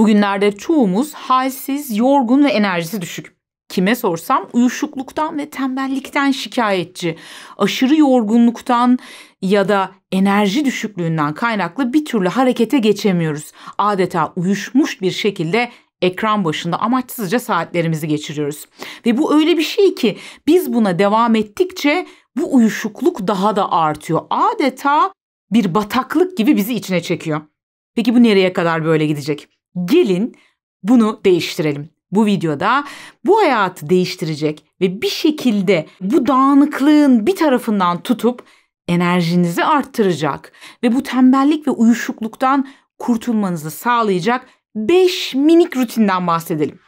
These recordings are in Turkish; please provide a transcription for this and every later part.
Bugünlerde çoğumuz halsiz, yorgun ve enerjisi düşük. Kime sorsam uyuşukluktan ve tembellikten şikayetçi, aşırı yorgunluktan ya da enerji düşüklüğünden kaynaklı bir türlü harekete geçemiyoruz. Adeta uyuşmuş bir şekilde ekran başında amaçsızca saatlerimizi geçiriyoruz. Ve bu öyle bir şey ki biz buna devam ettikçe bu uyuşukluk daha da artıyor. Adeta bir bataklık gibi bizi içine çekiyor. Peki bu nereye kadar böyle gidecek? Gelin bunu değiştirelim. Bu videoda bu hayatı değiştirecek ve bir şekilde bu dağınıklığın bir tarafından tutup enerjinizi arttıracak ve bu tembellik ve uyuşukluktan kurtulmanızı sağlayacak 5 minik rutinden bahsedelim.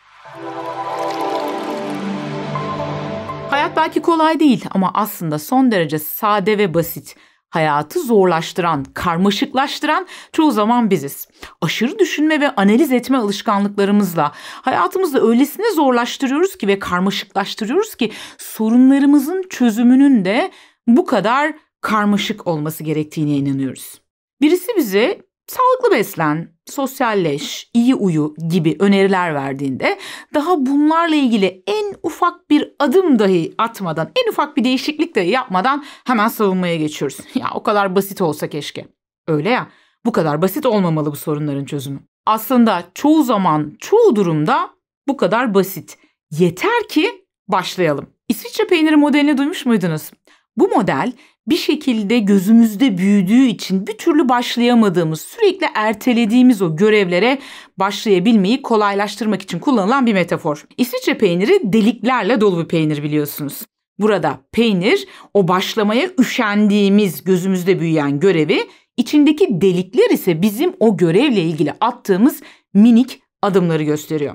Hayat belki kolay değil ama aslında son derece sade ve basit. Hayatı zorlaştıran, karmaşıklaştıran çoğu zaman biziz. Aşırı düşünme ve analiz etme alışkanlıklarımızla hayatımızı öylesine zorlaştırıyoruz ki ve karmaşıklaştırıyoruz ki sorunlarımızın çözümünün de bu kadar karmaşık olması gerektiğine inanıyoruz. Birisi bize sağlıklı beslen, sosyalleş, iyi uyu gibi öneriler verdiğinde daha bunlarla ilgili en ufak bir adım dahi atmadan, en ufak bir değişiklik dahi yapmadan hemen savunmaya geçiyoruz. Ya o kadar basit olsa keşke. Öyle ya, bu kadar basit olmamalı bu sorunların çözümü. Aslında çoğu zaman, çoğu durumda bu kadar basit. Yeter ki başlayalım. İsviçre peyniri modelini duymuş muydunuz? Bu model bir şekilde gözümüzde büyüdüğü için bir türlü başlayamadığımız, sürekli ertelediğimiz o görevlere başlayabilmeyi kolaylaştırmak için kullanılan bir metafor. İsviçre peyniri deliklerle dolu bir peynir biliyorsunuz. Burada peynir o başlamaya üşendiğimiz, gözümüzde büyüyen görevi, içindeki delikler ise bizim o görevle ilgili attığımız minik adımları gösteriyor.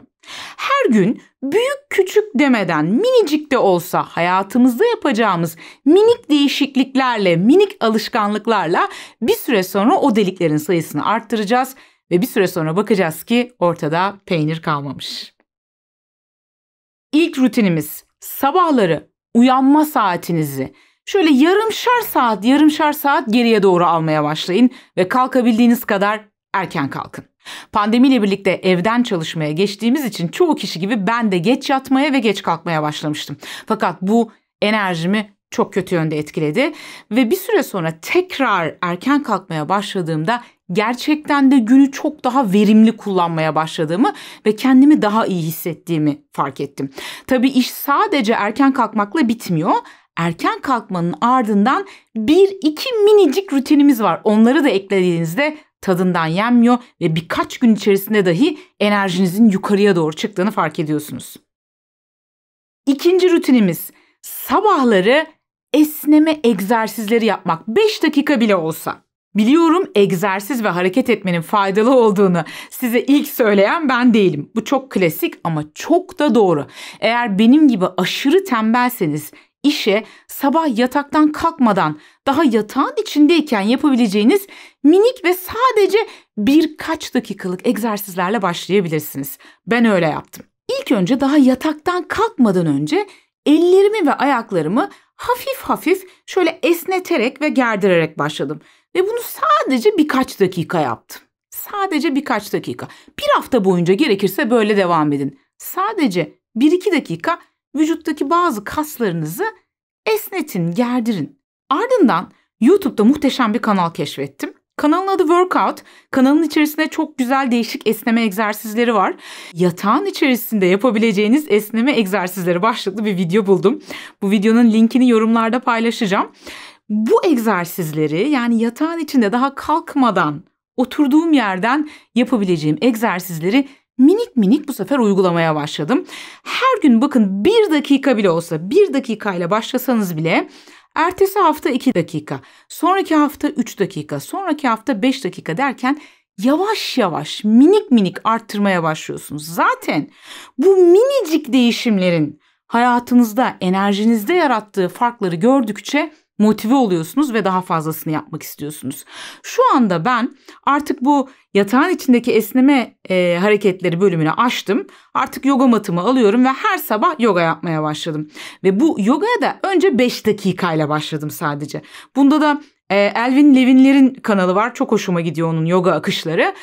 Her gün büyük küçük demeden minicik de olsa hayatımızda yapacağımız minik değişikliklerle, minik alışkanlıklarla bir süre sonra o deliklerin sayısını arttıracağız ve bir süre sonra bakacağız ki ortada peynir kalmamış. İlk rutinimiz sabahları uyanma saatinizi şöyle yarımşar saat geriye doğru almaya başlayın ve kalkabildiğiniz kadar erken kalkın. Pandemiyle birlikte evden çalışmaya geçtiğimiz için çoğu kişi gibi ben de geç yatmaya ve geç kalkmaya başlamıştım. Fakat bu enerjimi çok kötü yönde etkiledi ve bir süre sonra tekrar erken kalkmaya başladığımda gerçekten de günü çok daha verimli kullanmaya başladığımı ve kendimi daha iyi hissettiğimi fark ettim. Tabii iş sadece erken kalkmakla bitmiyor. Erken kalkmanın ardından 1-2 minicik rutinimiz var. Onları da eklediğinizde tadından yenmiyor ve birkaç gün içerisinde dahi enerjinizin yukarıya doğru çıktığını fark ediyorsunuz. İkinci rutinimiz sabahları esneme egzersizleri yapmak 5 dakika bile olsa. Biliyorum egzersiz ve hareket etmenin faydalı olduğunu size ilk söyleyen ben değilim. Bu çok klasik ama çok da doğru. Eğer benim gibi aşırı tembelseniz işe sabah yataktan kalkmadan daha yatağın içindeyken yapabileceğiniz minik ve sadece birkaç dakikalık egzersizlerle başlayabilirsiniz. Ben öyle yaptım. İlk önce daha yataktan kalkmadan önce ellerimi ve ayaklarımı hafif hafif şöyle esneterek ve gerdirerek başladım. Ve bunu sadece birkaç dakika yaptım. Sadece birkaç dakika. Bir hafta boyunca gerekirse böyle devam edin. Sadece 1-2 dakika vücuttaki bazı kaslarınızı esnetin, gerdirin. Ardından YouTube'da muhteşem bir kanal keşfettim. Kanalın adı Workout. Kanalın içerisinde çok güzel değişik esneme egzersizleri var. Yatağın içerisinde yapabileceğiniz esneme egzersizleri başlıklı bir video buldum. Bu videonun linkini yorumlarda paylaşacağım. Bu egzersizleri yani yatağın içinde daha kalkmadan oturduğum yerden yapabileceğim egzersizleri minik minik bu sefer uygulamaya başladım. Her gün bakın 1 dakika bile olsa 1 dakikayla başlasanız bile ertesi hafta 2 dakika, sonraki hafta 3 dakika, sonraki hafta 5 dakika derken yavaş yavaş minik minik arttırmaya başlıyorsunuz. Zaten bu minicik değişimlerin hayatınızda, enerjinizde yarattığı farkları gördükçe motive oluyorsunuz ve daha fazlasını yapmak istiyorsunuz. Şu anda ben artık bu yatağın içindeki esneme hareketleri bölümünü açtım. Artık yoga matımı alıyorum ve her sabah yoga yapmaya başladım. Ve bu yogaya da önce 5 dakikayla başladım sadece. Bunda da Elvin Levin'lerin kanalı var. Çok hoşuma gidiyor onun yoga akışları.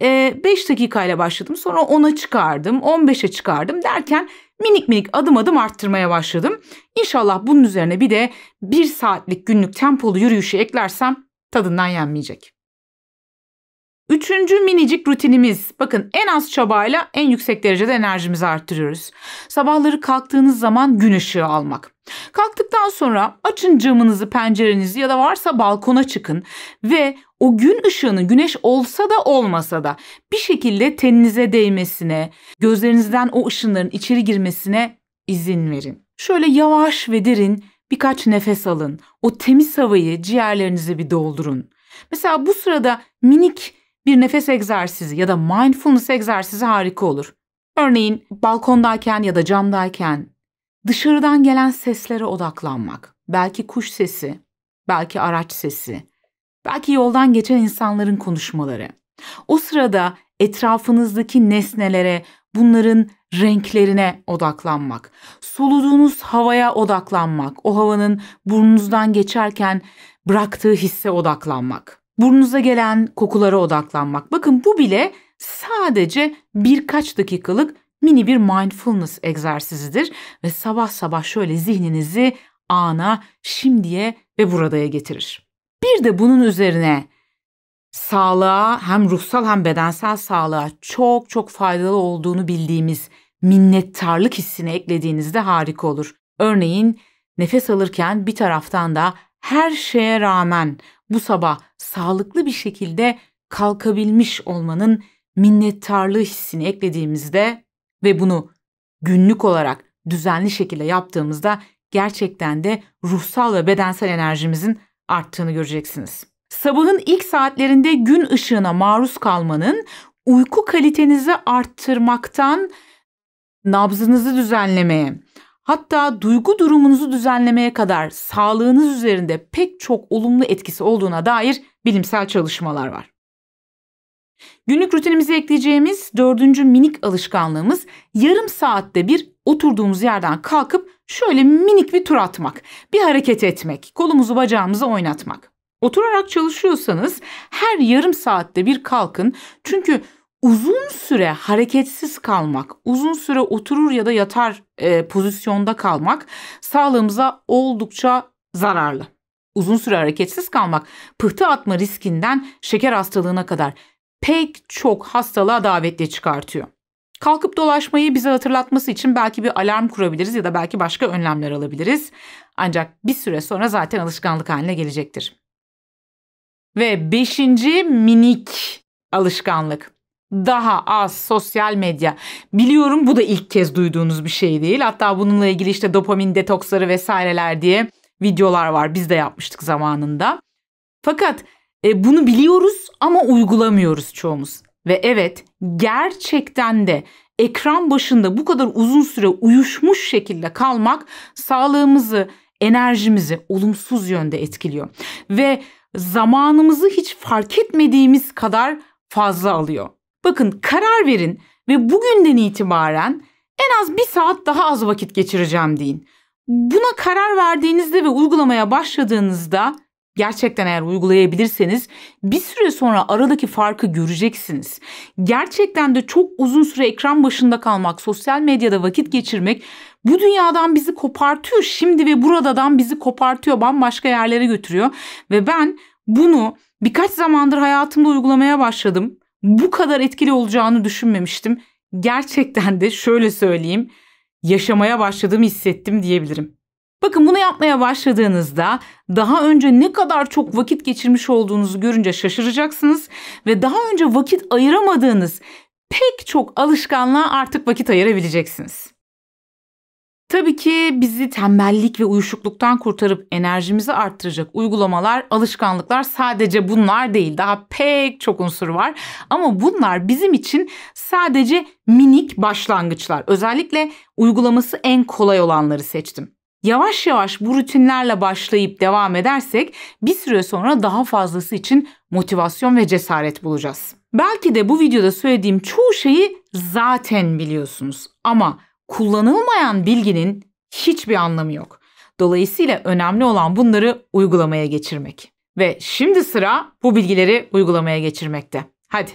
5 dakikayla başladım. Sonra 10'a çıkardım, 15'e çıkardım derken minik minik adım adım arttırmaya başladım. İnşallah bunun üzerine bir de 1 saatlik günlük tempolu yürüyüşü eklersem tadından yenmeyecek. 3. minicik rutinimiz. Bakın en az çabayla en yüksek derecede enerjimizi arttırıyoruz. Sabahları kalktığınız zaman gün ışığı almak. Kalktıktan sonra açın camınızı, pencerenizi ya da varsa balkona çıkın ve o gün ışığının güneş olsa da olmasa da bir şekilde teninize değmesine, gözlerinizden o ışınların içeri girmesine izin verin. Şöyle yavaş ve derin birkaç nefes alın. O temiz havayı ciğerlerinize bir doldurun. Mesela bu sırada minik bir nefes egzersizi ya da mindfulness egzersizi harika olur. Örneğin balkondayken ya da camdayken dışarıdan gelen seslere odaklanmak. Belki kuş sesi, belki araç sesi, belki yoldan geçen insanların konuşmaları. O sırada etrafınızdaki nesnelere, bunların renklerine odaklanmak. Soluduğunuz havaya odaklanmak. O havanın burnunuzdan geçerken bıraktığı hisse odaklanmak. Burnunuza gelen kokulara odaklanmak. Bakın bu bile sadece birkaç dakikalık mini bir mindfulness egzersizidir ve sabah sabah şöyle zihninizi ana, şimdiye ve buradaya getirir. Bir de bunun üzerine sağlığa, hem ruhsal hem bedensel sağlığa çok çok faydalı olduğunu bildiğimiz minnettarlık hissini eklediğinizde harika olur. Örneğin nefes alırken bir taraftan da her şeye rağmen bu sabah sağlıklı bir şekilde kalkabilmiş olmanın minnettarlığı hissini eklediğimizde ve bunu günlük olarak düzenli şekilde yaptığımızda gerçekten de ruhsal ve bedensel enerjimizin arttığını göreceksiniz. Sabahın ilk saatlerinde gün ışığına maruz kalmanın uyku kalitenizi arttırmaktan nabzınızı düzenlemeye, hatta duygu durumunuzu düzenlemeye kadar sağlığınız üzerinde pek çok olumlu etkisi olduğuna dair bilimsel çalışmalar var. Günlük rutinimize ekleyeceğimiz 4. minik alışkanlığımız yarım saatte bir oturduğumuz yerden kalkıp şöyle minik bir tur atmak, bir hareket etmek, kolumuzu bacağımızı oynatmak. Oturarak çalışıyorsanız her yarım saatte bir kalkın çünkü uzun süre hareketsiz kalmak, uzun süre oturur ya da yatar pozisyonda kalmak sağlığımıza oldukça zararlı. Uzun süre hareketsiz kalmak pıhtı atma riskinden şeker hastalığına kadar pek çok hastalığa davetle çıkartıyor. Kalkıp dolaşmayı bize hatırlatması için belki bir alarm kurabiliriz ya da belki başka önlemler alabiliriz. Ancak bir süre sonra zaten alışkanlık haline gelecektir. Ve 5. minik alışkanlık. Daha az sosyal medya. Biliyorum bu da ilk kez duyduğunuz bir şey değil. Hatta bununla ilgili işte dopamin detoksları vesaireler diye videolar var. Biz de yapmıştık zamanında. Fakat bunu biliyoruz ama uygulamıyoruz çoğumuz. Ve evet, gerçekten de ekran başında bu kadar uzun süre uyuşmuş şekilde kalmak sağlığımızı, enerjimizi olumsuz yönde etkiliyor. Ve zamanımızı hiç fark etmediğimiz kadar fazla alıyor. Bakın, karar verin ve bugünden itibaren en az 1 saat daha az vakit geçireceğim deyin. Buna karar verdiğinizde ve uygulamaya başladığınızda gerçekten eğer uygulayabilirseniz bir süre sonra aradaki farkı göreceksiniz. Gerçekten de çok uzun süre ekran başında kalmak, sosyal medyada vakit geçirmek bu dünyadan bizi kopartıyor. Şimdi ve buradan bizi kopartıyor, bambaşka yerlere götürüyor. Ve ben bunu birkaç zamandır hayatımda uygulamaya başladım. Bu kadar etkili olacağını düşünmemiştim. Gerçekten de şöyle söyleyeyim, yaşamaya başladığımı hissettim diyebilirim. Bakın, bunu yapmaya başladığınızda daha önce ne kadar çok vakit geçirmiş olduğunuzu görünce şaşıracaksınız ve daha önce vakit ayıramadığınız pek çok alışkanlığa artık vakit ayırabileceksiniz. Tabii ki bizi tembellik ve uyuşukluktan kurtarıp enerjimizi arttıracak uygulamalar, alışkanlıklar sadece bunlar değil. Daha pek çok unsur var ama bunlar bizim için sadece minik başlangıçlar. Özellikle uygulaması en kolay olanları seçtim. Yavaş yavaş bu rutinlerle başlayıp devam edersek bir süre sonra daha fazlası için motivasyon ve cesaret bulacağız. Belki de bu videoda söylediğim çoğu şeyi zaten biliyorsunuz ama kullanılmayan bilginin hiçbir anlamı yok. Dolayısıyla önemli olan bunları uygulamaya geçirmek. Ve şimdi sıra bu bilgileri uygulamaya geçirmekte. Hadi